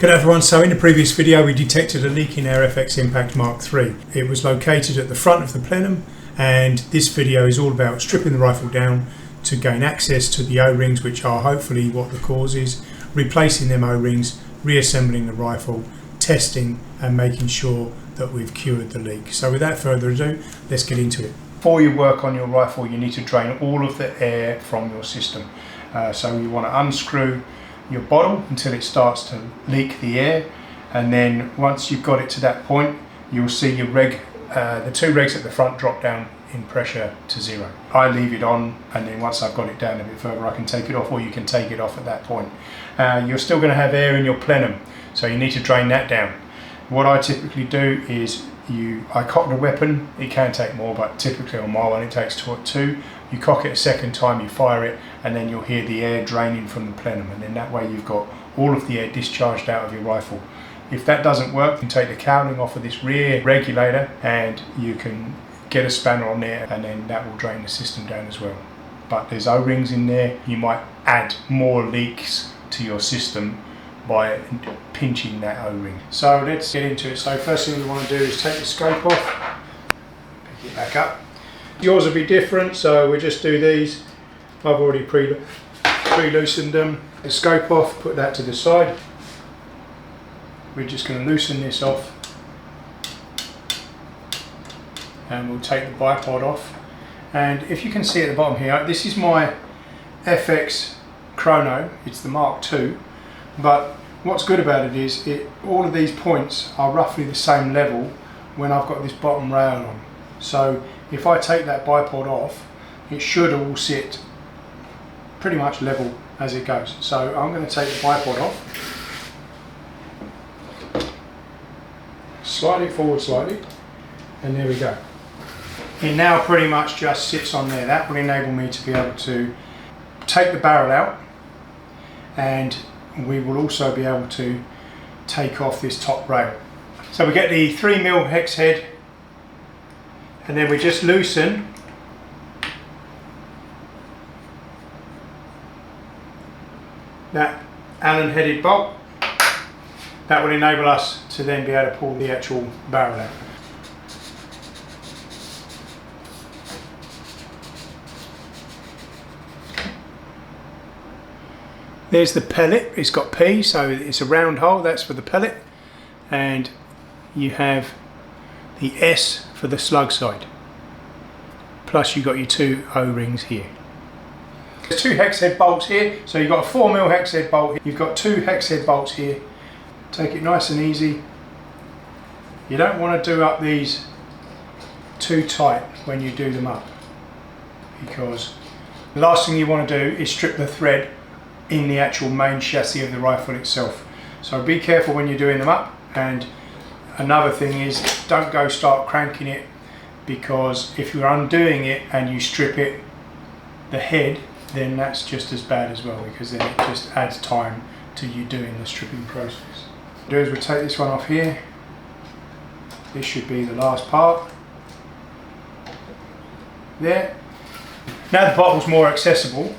Good everyone, so in the previous video we detected a leak in our FX Impact Mark III. It was located at the front of the plenum, and this video is all about stripping the rifle down to gain access to the O-rings, which are hopefully what the cause is, replacing them O-rings, reassembling the rifle, testing and making sure that we've cured the leak. So without further ado, let's get into it. Before you work on your rifle, you need to drain all of the air from your system. So you want to unscrew your bottle until it starts to leak the air, and then once you've got it to that point, you'll see your the two regs at the front drop down in pressure to 0. I leave it on, and then once I've got it down a bit further I can take it off, or you can take it off at that point. You're still going to have air in your plenum, so you need to drain that down. What I typically do is I cock the weapon. It can take more, but typically on my one it takes 2. You cock it a second time, you fire it, and then you'll hear the air draining from the plenum, and then that way you've got all of the air discharged out of your rifle. If that doesn't work, you can take the cowling off of this rear regulator and you can get a spanner on there, and then that will drain the system down as well. But there's O-rings in there. You might add more leaks to your system by pinching that O-ring. So let's get into it. So first thing we want to do is take the scope off, pick it back up. Yours will be different, so we'll just do these. I've already pre-loosened them. The scope off, put that to the side. We're just going to loosen this off, and we'll take the bipod off. And if you can see at the bottom here, this is my FX Chrono. It's the Mark II, but what's good about it is all of these points are roughly the same level when I've got this bottom rail on. So if I take that bipod off, it should all sit pretty much level as it goes. So I'm going to take the bipod off, slide it forward slightly, and there we go. It now pretty much just sits on there. That will enable me to be able to take the barrel out, and we will also be able to take off this top rail. So we get the 3mm hex head, and then we just loosen that Allen headed bolt. That will enable us to then be able to pull the actual barrel out. There's the pellet. It's got P, so it's a round hole. That's for the pellet, and you have the S for the slug side. Plus you've got your 2 O-rings here. There's 2 hex head bolts here, so you've got a 4mm hex head bolt here. You've got 2 hex head bolts here. Take it nice and easy. You don't want to do up these too tight when you do them up, because the last thing you want to do is strip the thread in the actual main chassis of the rifle itself. So be careful when you're doing them up. And another thing is, don't go start cranking it, because if you're undoing it and you strip it, the head, then that's just as bad as well, because then it just adds time to you doing the stripping process. What we'll do is we'll take this one off here. This should be the last part. There. Now the bottle's more accessible.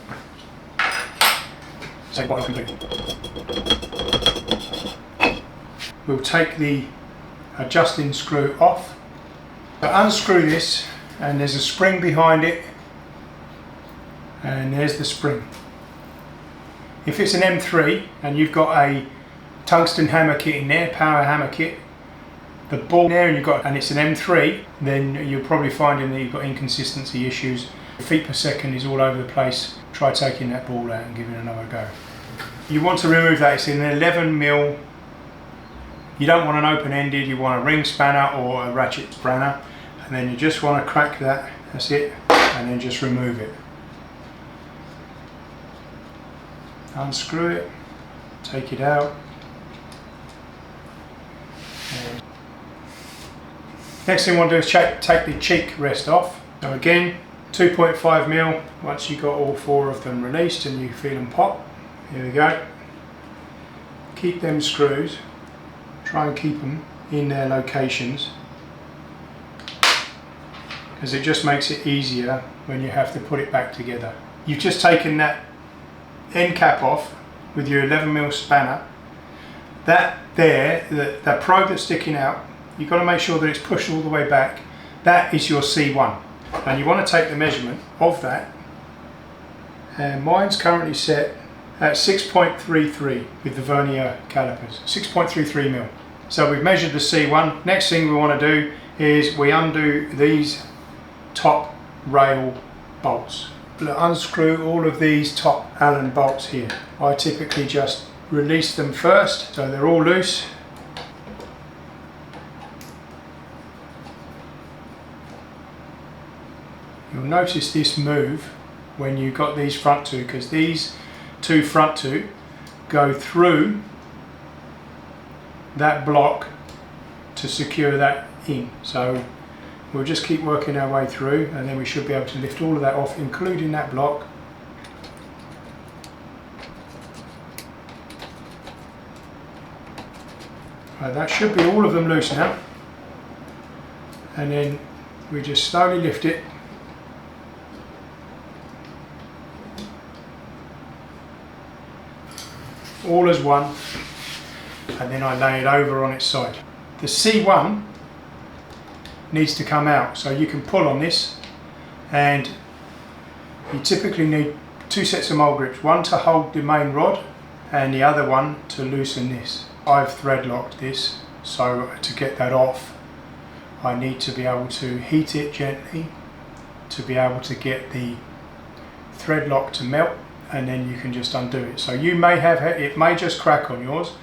Take bottle completely. We'll take the adjusting screw off. Unscrew this, and there's a spring behind it, and there's the spring. If it's an M3 and you've got a tungsten hammer kit in there, power hammer kit, the ball there, and it's an M3, then you're probably finding that you've got inconsistency issues. Feet per second is all over the place. Try taking that ball out and giving it another go. You want to remove that. It's an 11mm. You don't want an open-ended, you want a ring spanner or a ratchet spanner, and then you just want to crack that, that's it, and then just remove it. Unscrew it, take it out. And next thing we want to do is take the cheek rest off. So again, 2.5mm, once you've got all 4 of them released and you feel them pop, here we go. Keep them screws. Try and keep them in their locations, because it just makes it easier when you have to put it back together. You've just taken that end cap off with your 11mm spanner, That there, the probe that's sticking out, you've got to make sure that it's pushed all the way back. That is your C1. And you want to take the measurement of that. And mine's currently set at 6.33 with the vernier calipers, 6.33 mil. So we've measured the C1. Next thing we want to do is we undo these top rail bolts. Unscrew all of these top Allen bolts here. I typically just release them first, so they're all loose. You'll notice this move when you've got these front two, because these two front two go through that block to secure that in. So we'll just keep working our way through, and then we should be able to lift all of that off, including that block. Right, that should be all of them loose now. And then we just slowly lift it. All as one, and then I lay it over on its side. The C1 needs to come out, so you can pull on this, and you typically need two sets of mole grips, one to hold the main rod and the other one to loosen this. I've thread locked this, so to get that off I need to be able to heat it gently to be able to get the thread lock to melt, and then you can just undo it. So you may have, it may just crack on yours,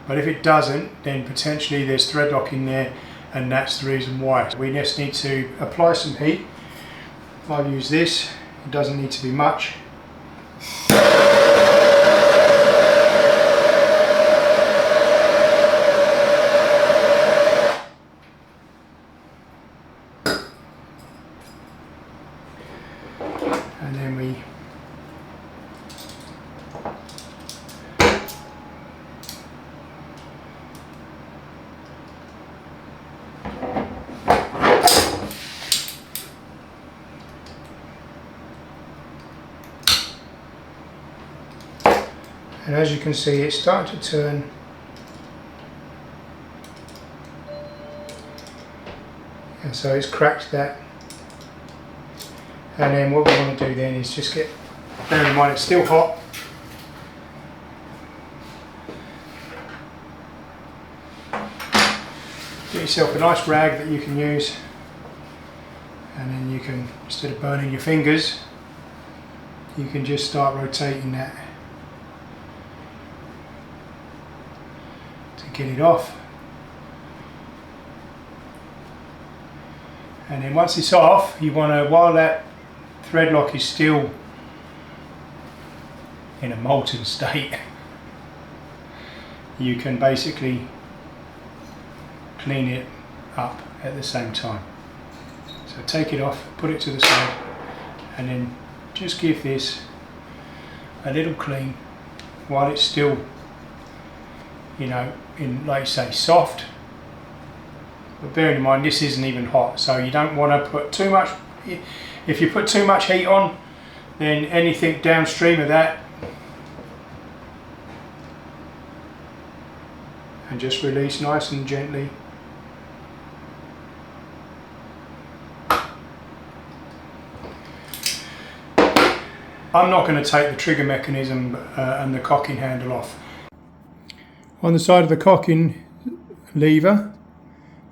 but if it doesn't, then potentially there's thread lock in there, and that's the reason why. We just need to apply some heat. I've used this, it doesn't need to be much. And then we and as you can see, it's starting to turn. And so it's cracked that. And then what we want to do then is just get, bear in mind it's still hot. Get yourself a nice rag that you can use, and then you can, instead of burning your fingers, you can just start rotating that to get it off. And then once it's off, you want to, while that thread lock is still in a molten state, you can basically clean it up at the same time. So take it off, put it to the side, and then just give this a little clean while it's still, you know, in, like you say, soft. But bearing in mind this isn't even hot, so you don't want to put too much. If you put too much heat on, then anything downstream of that, and just release nice and gently. I'm not going to take the trigger mechanism and the cocking handle off. On the side of the cocking lever,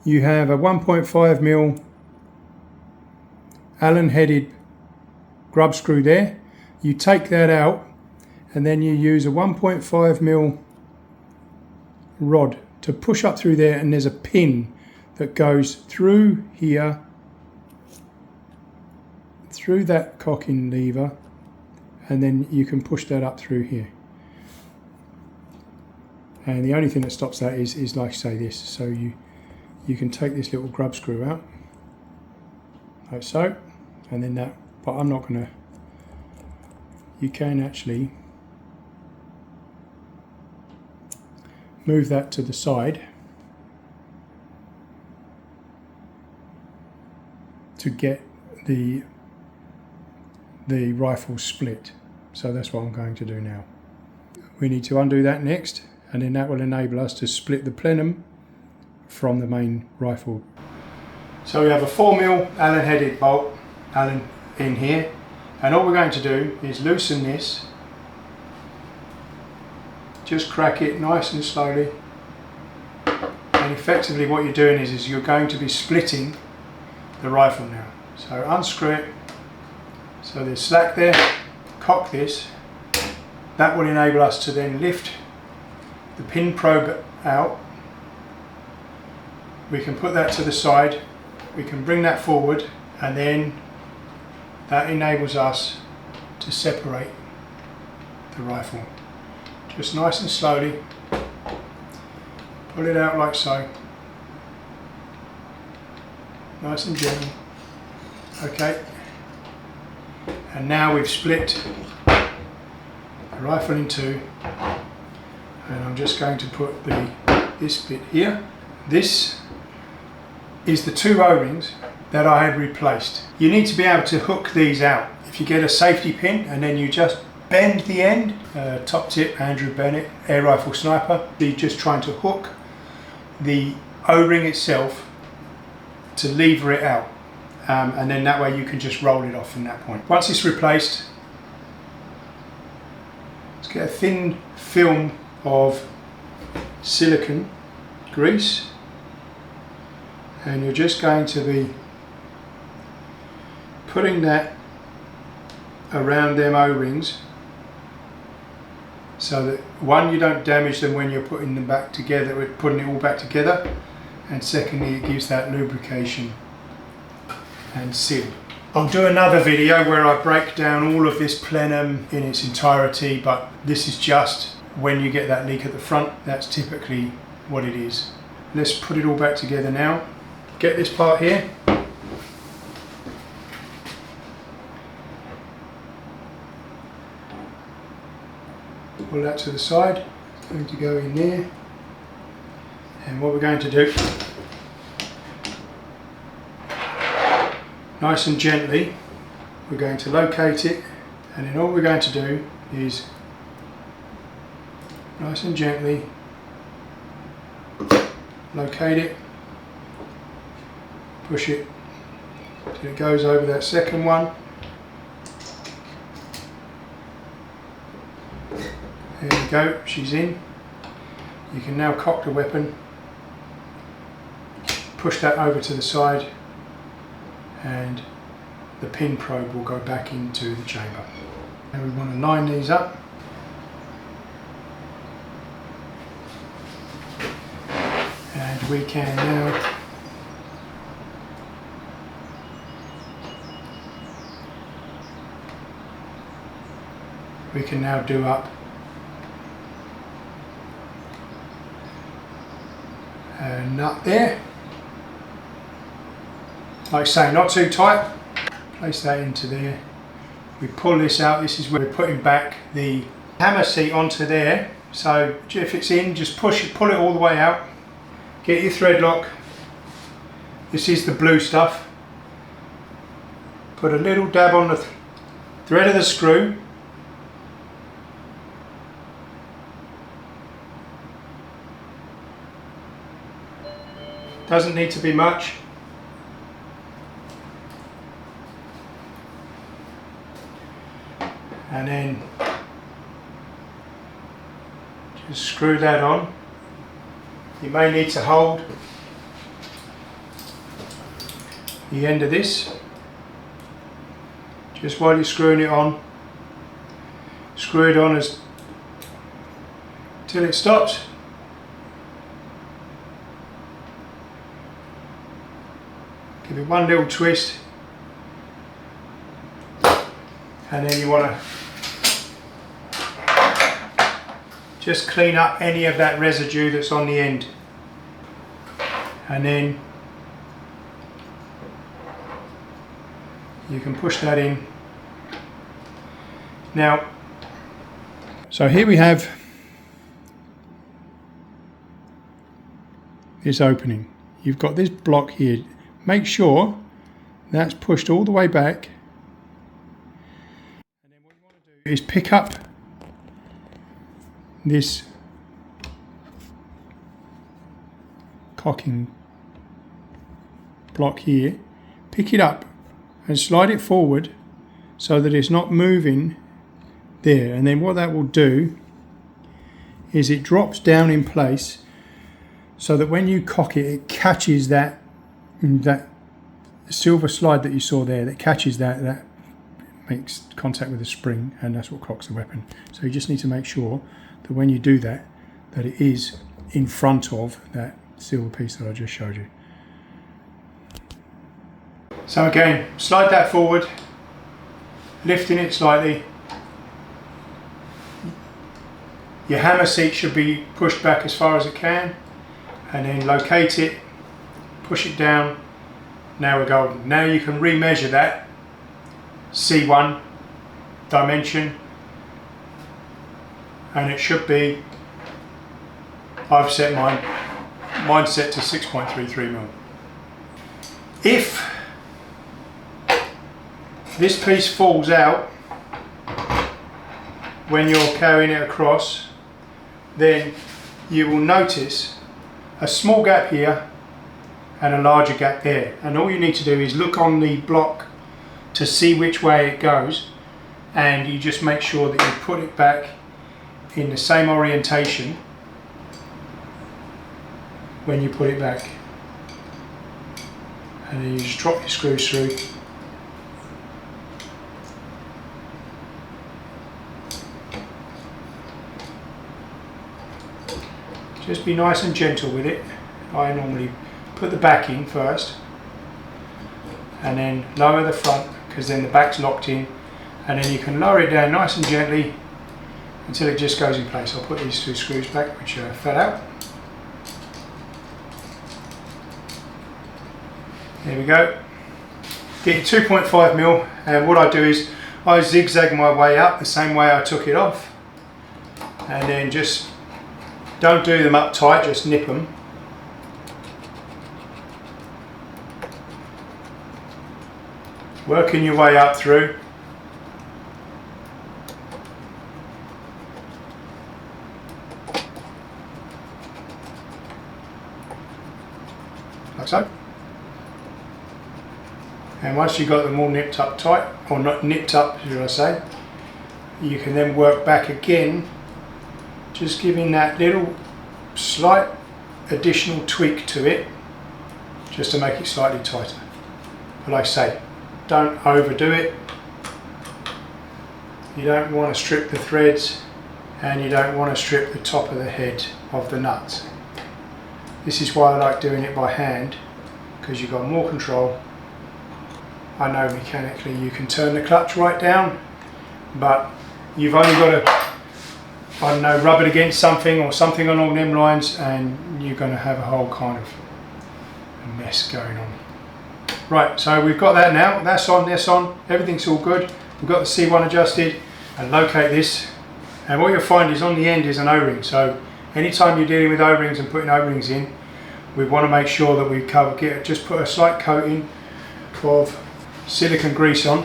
you have a 1.5mm Allen headed grub screw there. You take that out, and then you use a 1.5mm rod to push up through there, and there's a pin that goes through here, through that cocking lever, and then you can push that up through here. And the only thing that stops that is like I say, this. So you can take this little grub screw out, like so, and then that, but I'm not going to, you can actually move that to the side to get the rifle split. So that's what I'm going to do now. We need to undo that next, and then that will enable us to split the plenum from the main rifle. So we have a 4mm Allen headed bolt, Allen in here, and all we're going to do is loosen this, just crack it nice and slowly, and effectively what you're doing is you're going to be splitting the rifle now. So unscrew it, so there's slack there, cock this, that will enable us to then lift the pin probe out. We can put that to the side, we can bring that forward, and then that enables us to separate the rifle. Just nice and slowly, pull it out like so, nice and gentle. Okay, and now we've split the rifle in two, and I'm just going to put this bit here. This is the two O-rings that I had replaced. You need to be able to hook these out. If you get a safety pin and then you just bend the end, top tip Andrew Bennett, air rifle sniper, you're just trying to hook the O-ring itself to lever it out, and then that way you can just roll it off from that point. Once it's replaced, let's get a thin film of silicone grease, and you're just going to be putting that around them O-rings so that, one, you don't damage them when you're putting them back together, putting it all back together, and secondly it gives that lubrication and seal. I'll do another video where I break down all of this plenum in its entirety, but this is just when you get that leak at the front, that's typically what it is. Let's put it all back together now. Get this part here. Pull that to the side. It's going to go in there. And what we're going to do, nice and gently, we're going to locate it, and then all we're going to do is nice and gently locate it, push it till it goes over that second one. There we go, she's in. You can now cock the weapon, push that over to the side, and the pin probe will go back into the chamber. And we want to line these up. And we can now do up a nut there. Like I say, not too tight. Place that into there. We pull this out. This is where we're putting back the hammer seat onto there. So if it's in, just pull it all the way out. Get your thread lock. This is the blue stuff. Put a little dab on the thread of the screw. Doesn't need to be much. And then just screw that on. You may need to hold the end of this just while you're screwing it on. Screw it on till it stops. Give it one little twist, and then you want to just clean up any of that residue that's on the end, and then you can push that in. Now, so here we have this opening. You've got this block here. Make sure that's pushed all the way back, and then what you want to do is pick up this cocking block here, pick it up and slide it forward so that it's not moving there, and then what that will do is it drops down in place so that when you cock it, it catches that silver slide that you saw there, that catches that makes contact with the spring, and that's what cocks the weapon. So you just need to make sure that when you do that, that it is in front of that silver piece that I just showed you. So again, slide that forward, lifting it slightly. Your hammer seat should be pushed back as far as it can, and then locate it, push it down. Now we're golden. Now you can remeasure that C1 dimension, and it should be, I've set mine's set to 6.33mm. If this piece falls out when you're carrying it across, then you will notice a small gap here and a larger gap there, and all you need to do is look on the block to see which way it goes, and you just make sure that you put it back in the same orientation when you put it back, and then you just drop your screws through. Just be nice and gentle with it. I normally put the back in first and then lower the front, because then the back's locked in, and then you can lower it down nice and gently until it just goes in place. I'll put these two screws back which fell out. There we go. Get your 2.5mm, and what I do is I zigzag my way up the same way I took it off, and then just don't do them up tight, just nip them. Working your way up through. Like so. And once you've got them all nipped up tight, or not nipped up, should I say, you can then work back again, just giving that little slight additional tweak to it, just to make it slightly tighter. But like I say, don't overdo it. You don't want to strip the threads, and you don't want to strip the top of the head of the nuts. This is why I like doing it by hand, because you've got more control. I know mechanically you can turn the clutch right down, but you've only got to, I don't know, rub it against something or something along them lines, and you're going to have a whole kind of a mess going on. Right, so we've got that now. That's on, that's on. Everything's all good. We've got the C1 adjusted, and locate this. And what you'll find is on the end is an O-ring. So anytime you're dealing with O-rings and putting O-rings in, we want to make sure that we just put a slight coating of silicone grease on.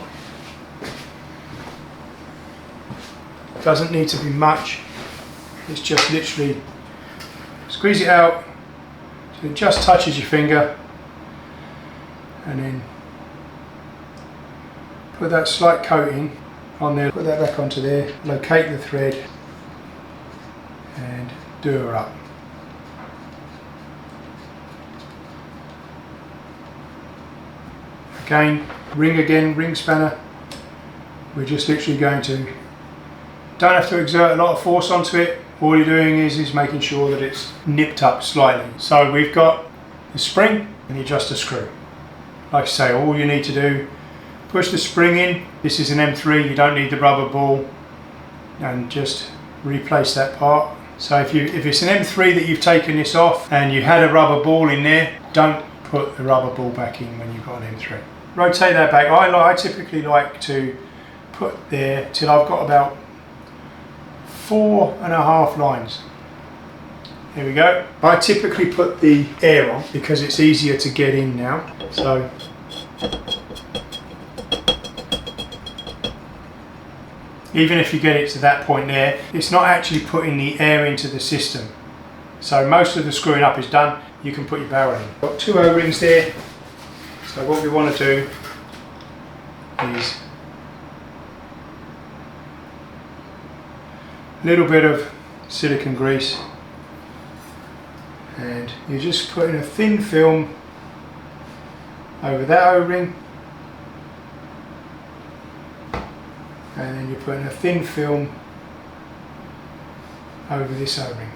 Doesn't need to be much. It's just literally squeeze it out so it just touches your finger, and then put that slight coating on there, put that back onto there, locate the thread and do her up. Again, ring spanner. We're just literally going to, don't have to exert a lot of force onto it. All you're doing is making sure that it's nipped up slightly. So we've got the spring and you adjust the screw. Like I say, all you need to do, push the spring in. This is an M3, you don't need the rubber ball, and just replace that part. So if it's an M3 that you've taken this off and you had a rubber ball in there, don't put the rubber ball back in when you've got an M3. Rotate that back. I typically like to put there till I've got about 4.5 lines. Here we go. I typically put the air on because it's easier to get in now. So even if you get it to that point there, it's not actually putting the air into the system. So most of the screwing up is done. You can put your barrel in. Got 2 O-rings there. So what we want to do is a little bit of silicone grease, and you're just putting a thin film over that O-ring, and then you're putting a thin film over this O-ring.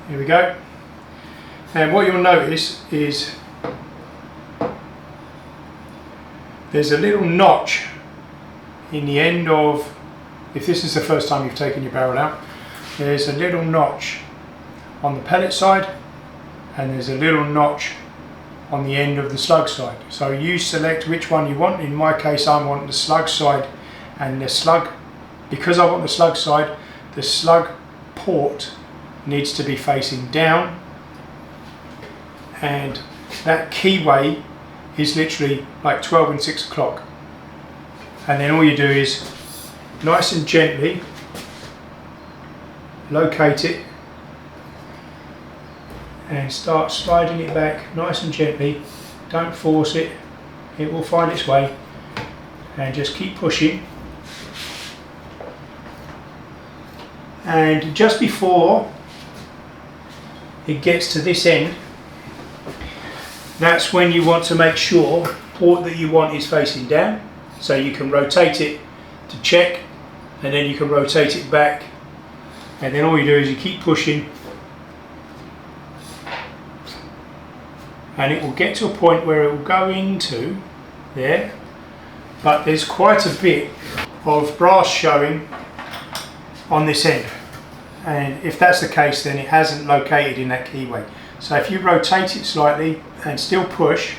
Here we go. And what you'll notice is there's a little notch in the end of, if this is the first time you've taken your barrel out, there's a little notch on the pellet side, and there's a little notch on the end of the slug side. So you select which one you want. In my case, I want the slug side, and the slug, because I want the slug side, the slug port needs to be facing down, and that keyway is literally like 12 and 6 o'clock. And then all you do is nice and gently locate it and start sliding it back nice and gently. Don't force it, it will find its way, and just keep pushing. And just before it gets to this end, that's when you want to make sure the port that you want is facing down. So you can rotate it to check, and then you can rotate it back, and then all you do is you keep pushing, and it will get to a point where it will go into there, but there's quite a bit of brass showing on this end, and if that's the case, then it hasn't located in that keyway. So if you rotate it slightly and still push,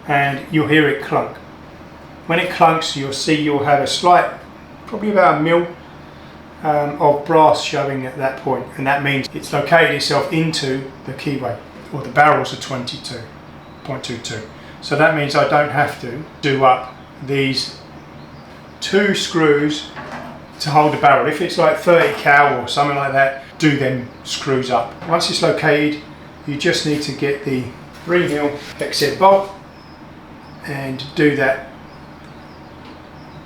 and you'll hear it clunk. When it clunks, you'll see you'll have a slight, probably about a mil of brass showing at that point, and that means it's located itself into the keyway, or the barrels are 22.22. So that means I don't have to do up these 2 screws to hold the barrel. If it's like 30 cal or something like that, do them screws up. Once it's located, you just need to get the 3mm hex bolt and do that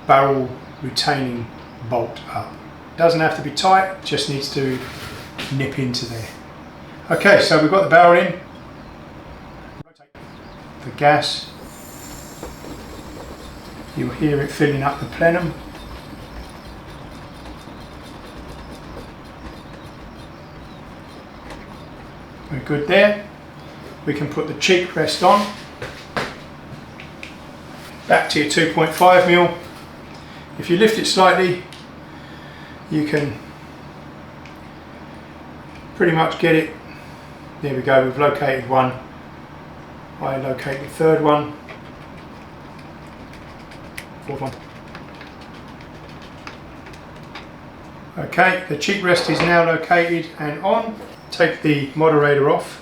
barrel retaining bolt up. Doesn't have to be tight, just needs to nip into there. Okay, so we've got the barrel in. Rotate the gas. You'll hear it filling up the plenum. We're good there. We can put the cheek rest on. Back to your 2.5mm. If you lift it slightly, you can pretty much get it. There we go, we've located one. I locate the 3rd one, 4th one. Okay, the cheek rest is now located and on. Take the moderator off.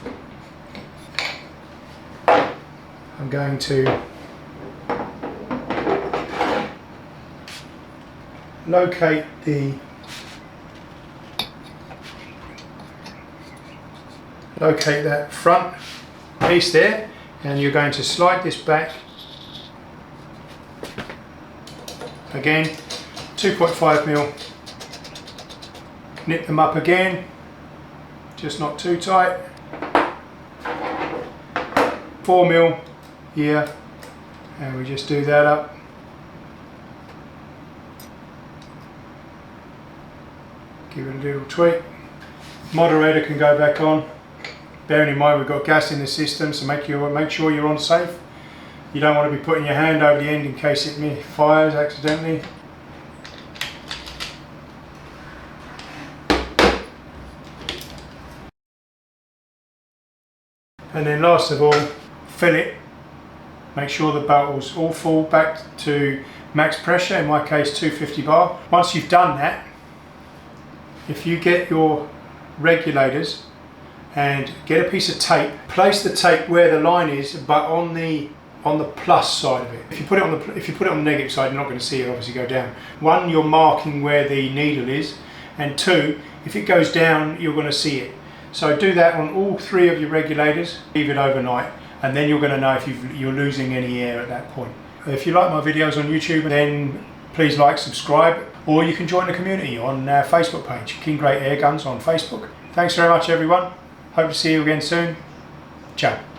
I'm going to locate that front piece there, and you're going to slide this back again, 2.5mm, knit them up again, just not too tight, 4mm here, and we just do that up. Give it a little tweak. Moderator can go back on. Bearing in mind we've got gas in the system, so make sure you're on safe. You don't want to be putting your hand over the end in case it fires accidentally. And then last of all, fill it. Make sure the bottles all full back to max pressure, in my case 250 bar. Once you've done that, if you get your regulators and get a piece of tape, place the tape where the line is, but on the plus side of it. If you put it on the negative side, you're not going to see it obviously go down. 1, you're marking where the needle is, and 2, If it goes down, you're going to see it. So do that on all 3 of your regulators, leave it overnight, and then you're going to know if you're losing any air at that point. If you like my videos on YouTube, then please like, subscribe, or you can join the community on our Facebook page, King Great Air Guns on Facebook. Thanks very much everyone. Hope to see you again soon. Ciao.